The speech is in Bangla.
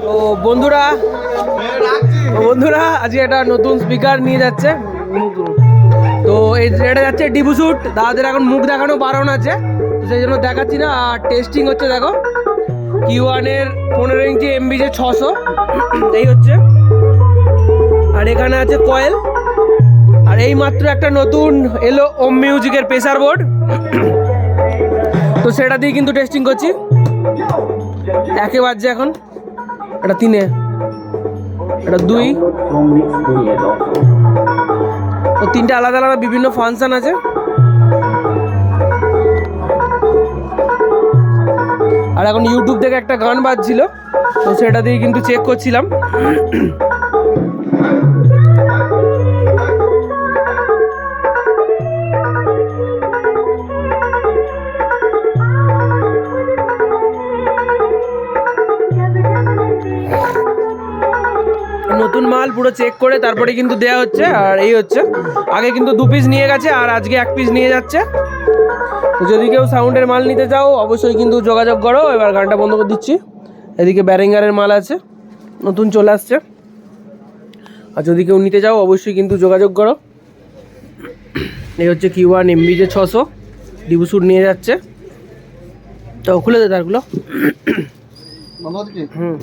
তো বন্ধুরা আজকে একটা নতুন স্পিকার নিয়ে যাচ্ছে। তো এটা যাচ্ছে ডিবু স্যুট। দাদাদের এখন মুখ দেখানো বারণ আছে, তো সেই জন্য দেখাচ্ছি না। আর টেস্টিং হচ্ছে, দেখো Q1 এর 15 ইঞ্চি MB যে 600 এই হচ্ছে। আর এখানে আছে কয়েল। আর এই মাত্র একটা নতুন এলো ওম মিউজিকের প্রেসার বোর্ড, তো সেটা দিয়ে কিন্তু টেস্টিং করছি। একে বাজছে এখন, এটা 3, এটা 2, তো 3টে আলাদা আলাদা বিভিন্ন ফাংশন আছে। আর এখন ইউটিউব থেকে একটা গান বাজছিল, তো সেটা দিয়ে কিন্তু চেক করছিলাম। নতুন মাল পুরো চেক করে তারপরে কিন্তু দেয়া হচ্ছে। আর এই হচ্ছে, আগে কিন্তু 2 পিস নিয়ে গেছে আর আজকে 1 পিস নিয়ে যাচ্ছে। তো যদি কেউ সাউন্ডের মাল নিতে চাও অবশ্যই কিন্তু যোগাযোগ করো। এবার গানটা বন্ধ করে দিচ্ছি। এদিকে ব্যারিঙ্গারের মাল আছে, নতুন চলে আসছে। আর যদি কেউ নিতে চাও অবশ্যই কিন্তু যোগাযোগ করো। এই হচ্ছে Q1 MB যে 600 ডিবু স্যুট নিয়ে যাচ্ছে। তো খুলে দে তারগুলো। হুম।